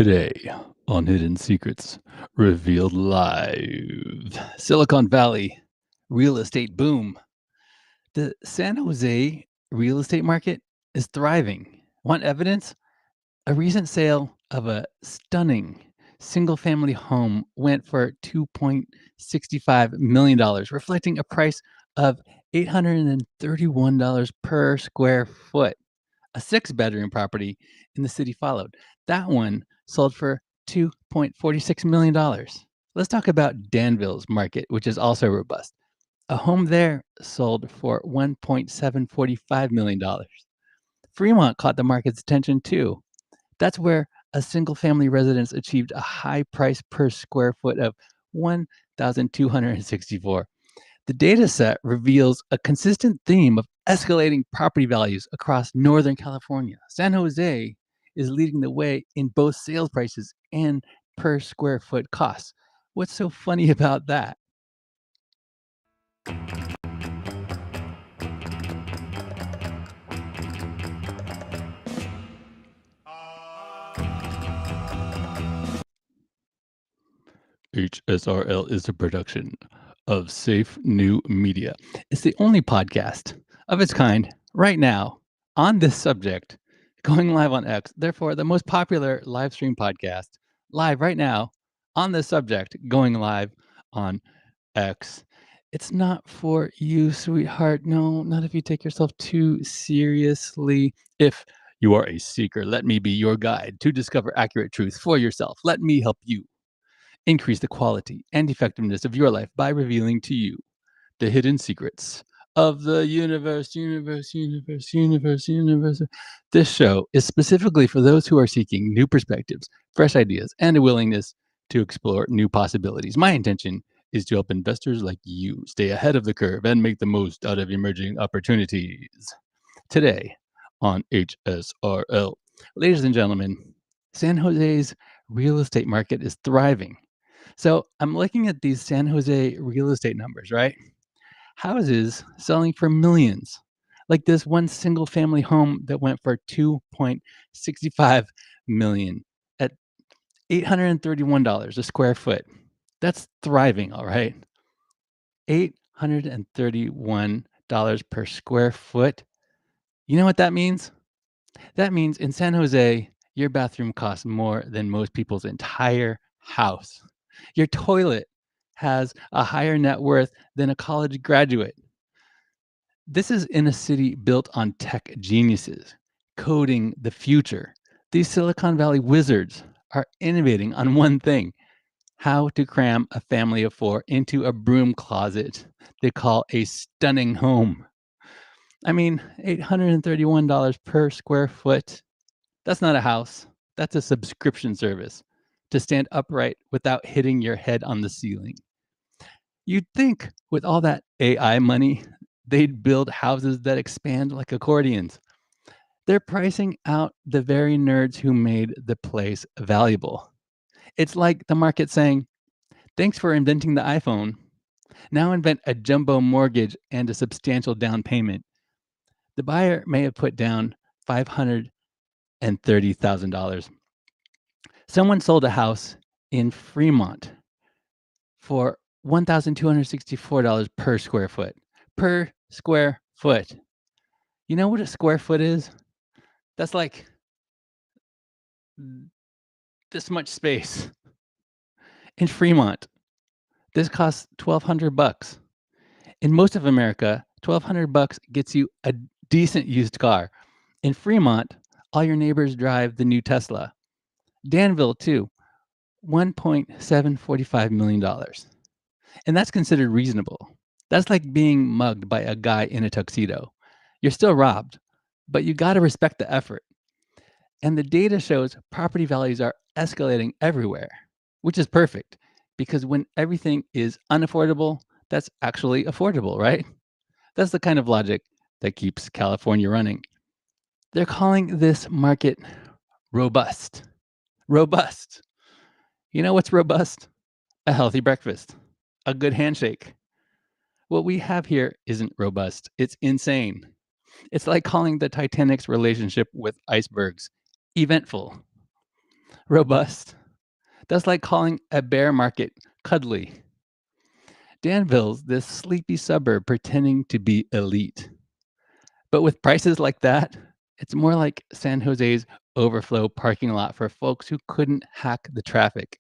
Today on Hidden Secrets Revealed Live. Silicon Valley real estate boom. The San Jose real estate market is thriving. Want evidence? A recent sale of a stunning single family home went for $2.65 million, reflecting a price of $831 per square foot. A six-bedroom property in the city followed. That one sold for $2.46 million. Let's talk about Danville's market, which is also robust. A home there sold for $1.745 million. Fremont caught the market's attention too. That's where a single family residence achieved a high price per square foot of $1,264. The dataset reveals a consistent theme of escalating property values across Northern California. San Jose is leading the way in both sales prices and per square foot costs. What's so funny about that? HSRL is a production of Safe New Media. It's the only podcast of its kind right now on this subject, going live on X. Therefore, the most popular live stream podcast live right now on this subject, going live on X. It's not for you, sweetheart. No, not if you take yourself too seriously. If you are a seeker, let me be your guide to discover accurate truth for yourself. Let me help you increase the quality and effectiveness of your life by revealing to you the hidden secrets of the universe. This show is specifically for those who are seeking new perspectives, fresh ideas, and a willingness to explore new possibilities. My intention is to help investors like you stay ahead of the curve and make the most out of emerging opportunities. Today on HSRL, ladies and gentlemen, San Jose's real estate market is thriving. So I'm looking at these San Jose real estate numbers, right? Houses selling for millions, like this one single family home that went for 2.65 million at $831 a square foot. That's thriving, all right. $831 per square foot. You know what that means? That means in San Jose, your bathroom costs more than most people's entire house. Your toilet has a higher net worth than a college graduate. This is in a city built on tech geniuses, coding the future. These Silicon Valley wizards are innovating on one thing: how to cram a family of four into a broom closet they call a stunning home. I mean, $831 per square foot. That's not a house. That's a subscription service to stand upright without hitting your head on the ceiling. You'd think with all that AI money, they'd build houses that expand like accordions. They're pricing out the very nerds who made the place valuable. It's like the market saying, thanks for inventing the iPhone. Now invent a jumbo mortgage and a substantial down payment. The buyer may have put down $530,000. Someone sold a house in Fremont for $1,264 per square foot. Per square foot. You know what a square foot is? That's like this much space. In Fremont, this costs $1,200. In most of America, $1,200 gets you a decent used car. In Fremont, all your neighbors drive the new Tesla. Danville, too, $1.745 million. And that's considered reasonable. That's like being mugged by a guy in a tuxedo. You're still robbed, but you got to respect the effort. And the data shows property values are escalating everywhere, which is perfect because when everything is unaffordable, that's actually affordable, right? That's the kind of logic that keeps California running. They're calling this market robust. Robust. You know what's robust? A healthy breakfast, a good handshake. What we have here isn't robust. It's insane. It's like calling the Titanic's relationship with icebergs eventful. Robust. That's like calling a bear market cuddly. Danville's this sleepy suburb pretending to be elite. But with prices like that, it's more like San Jose's overflow parking lot for folks who couldn't hack the traffic.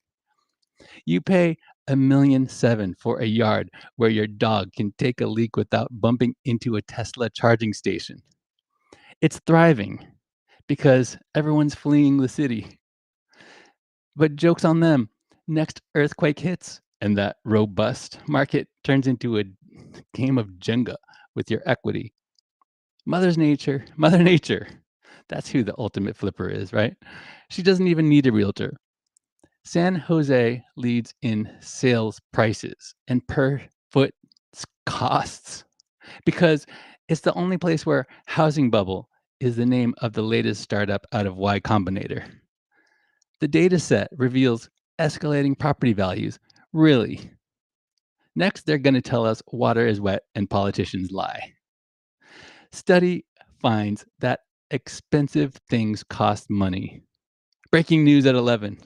You pay $1.7 million for a yard where your dog can take a leak without bumping into a Tesla charging station. It's thriving because everyone's fleeing the city. But joke's on them. Next earthquake hits, and that robust market turns into a game of Jenga with your equity. Mother Nature. That's who the ultimate flipper is, right? She doesn't even need a realtor. San Jose leads in sales prices and per foot costs because it's the only place where housing bubble is the name of the latest startup out of Y Combinator. The dataset reveals escalating property values. Really? Next, they're going to tell us water is wet and politicians lie. Study finds that expensive things cost money. Breaking news at 11.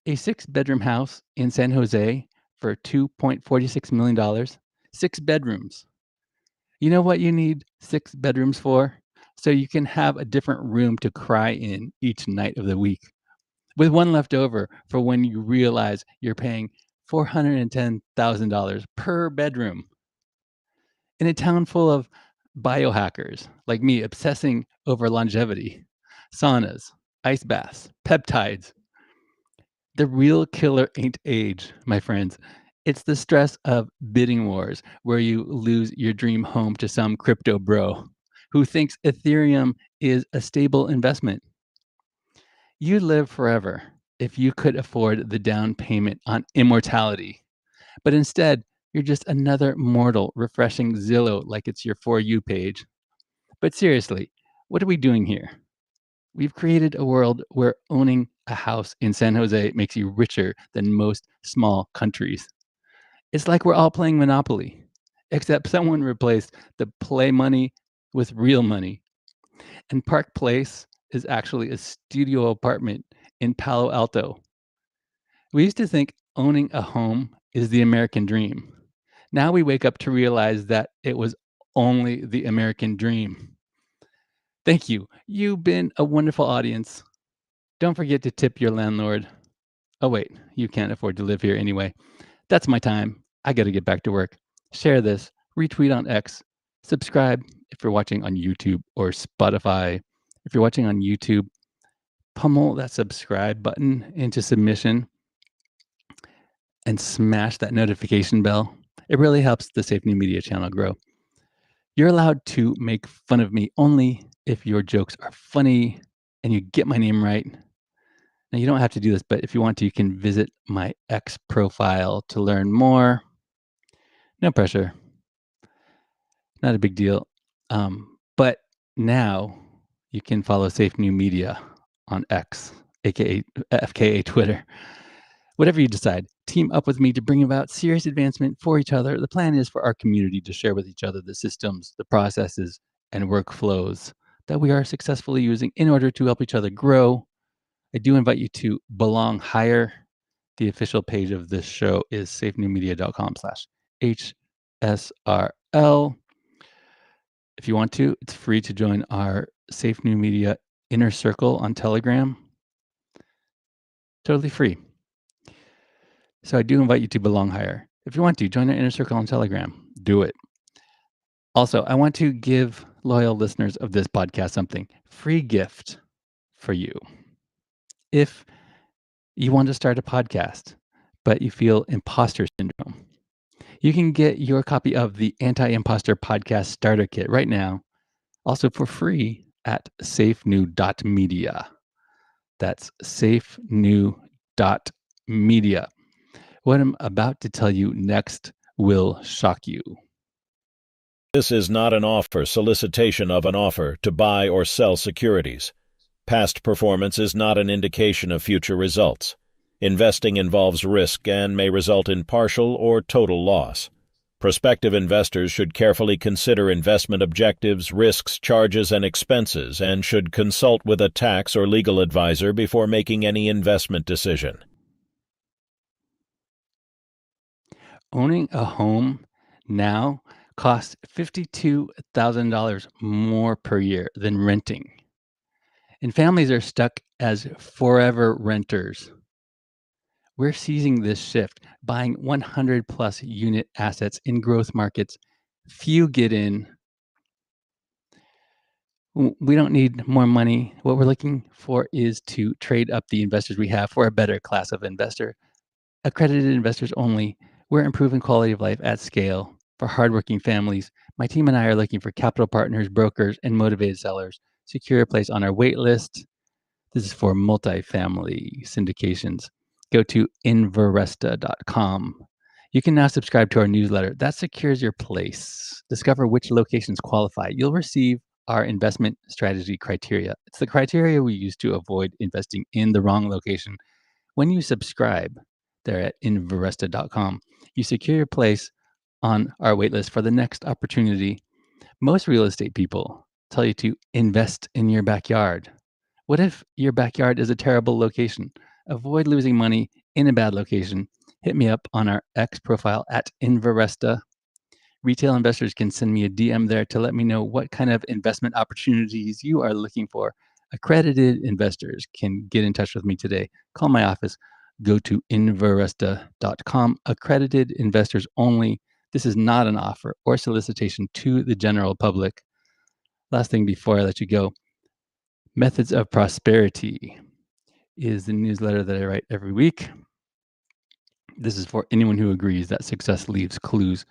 A 6-bedroom house in San Jose for $2.46 million, 6 bedrooms. You know what you need 6 bedrooms for? So you can have a different room to cry in each night of the week, with one left over for when you realize you're paying $410,000 per bedroom. In a town full of biohackers like me obsessing over longevity, saunas, ice baths, peptides. The real killer ain't age, my friends. It's the stress of bidding wars where you lose your dream home to some crypto bro who thinks Ethereum is a stable investment. You'd live forever if you could afford the down payment on immortality. But instead, you're just another mortal refreshing Zillow like it's your For You page. But seriously, what are we doing here? We've created a world where owning a house in San Jose makes you richer than most small countries. It's like we're all playing Monopoly, except someone replaced the play money with real money. And Park Place is actually a studio apartment in Palo Alto. We used to think owning a home is the American dream. Now we wake up to realize that it was only the American dream. Thank you. You've been a wonderful audience. Don't forget to tip your landlord. Oh, wait, you can't afford to live here anyway. That's my time. I got to get back to work. Share this, retweet on X, subscribe if you're watching on YouTube or Spotify. If you're watching on YouTube, pummel that subscribe button into submission and smash that notification bell. It really helps the Safe New Media channel grow. You're allowed to make fun of me only if your jokes are funny and you get my name right. Now, you don't have to do this, but if you want to, you can visit my X profile to learn more. No pressure. Not a big deal. But now you can follow Safe New Media on X, aka FKA Twitter. Whatever you decide, team up with me to bring about serious advancement for each other. The plan is for our community to share with each other the systems, the processes, and workflows that we are successfully using in order to help each other grow. I do invite you to belong higher. The official page of this show is safenewmedia.com/HSRL. If you want to, it's free to join our Safe New Media inner circle on Telegram. Totally free. So I do invite you to belong higher. If you want to, join our inner circle on Telegram. Do it. Also, I want to give loyal listeners of this podcast something. Free gift for you. If you want to start a podcast, but you feel imposter syndrome, you can get your copy of the Anti-Imposter Podcast Starter Kit right now, also for free at safenew.media. That's safenew.media. What I'm about to tell you next will shock you. This is not an offer, solicitation of an offer to buy or sell securities. Past performance is not an indication of future results. Investing involves risk and may result in partial or total loss. Prospective investors should carefully consider investment objectives, risks, charges, and expenses, and should consult with a tax or legal advisor before making any investment decision. Owning a home now costs $52,000 more per year than renting. And families are stuck as forever renters. We're seizing this shift, buying 100 plus unit assets in growth markets. Few get in. We don't need more money. What we're looking for is to trade up the investors we have for a better class of investor. Accredited investors only. We're improving quality of life at scale for hardworking families. My team and I are looking for capital partners, brokers, and motivated sellers. Secure a place on our wait list. This is for multifamily syndications. Go to Inveresta.com. You can now subscribe to our newsletter. That secures your place. Discover which locations qualify. You'll receive our investment strategy criteria. It's the criteria we use to avoid investing in the wrong location. When you subscribe there at Inveresta.com, you secure your place on our waitlist for the next opportunity. Most real estate people tell you to invest in your backyard. What if your backyard is a terrible location? Avoid losing money in a bad location. Hit me up on our X profile at Inveresta. Retail investors can send me a DM there to let me know what kind of investment opportunities you are looking for. Accredited investors can get in touch with me today. Call my office. Go to Inveresta.com. Accredited investors only. This is not an offer or solicitation to the general public. Last thing before I let you go, Methods of Prosperity is the newsletter that I write every week. This is for anyone who agrees that success leaves clues.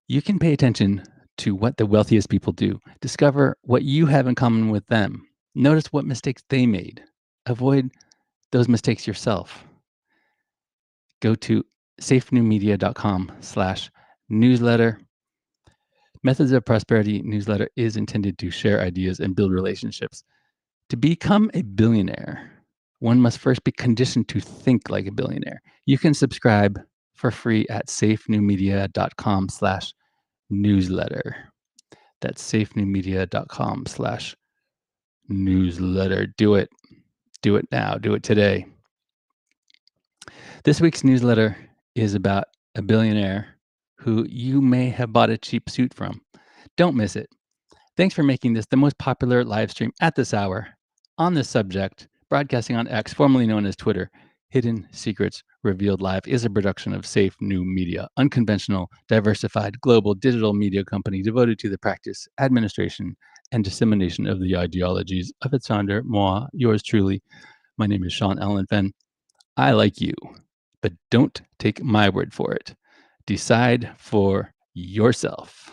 You can pay attention to what the wealthiest people do. Discover what you have in common with them. Notice what mistakes they made. Avoid those mistakes yourself. Go to safenewmedia.com/newsletter. Methods of Prosperity newsletter is intended to share ideas and build relationships. To become a billionaire, one must first be conditioned to think like a billionaire. You can subscribe for free at safenewmedia.com/newsletter. That's safenewmedia.com/newsletter. Do it. Do it now. Do it today. This week's newsletter is about a billionaire who you may have bought a cheap suit from. Don't miss it. Thanks for making this the most popular live stream at this hour on this subject. Broadcasting on X, formerly known as Twitter. Hidden Secrets Revealed Live is a production of Safe New Media, unconventional, diversified, global digital media company devoted to the practice, administration, and dissemination of the ideologies of its founder, moi, yours truly. My name is Sean Allen Fenn. I like you, but don't take my word for it. Decide for yourself.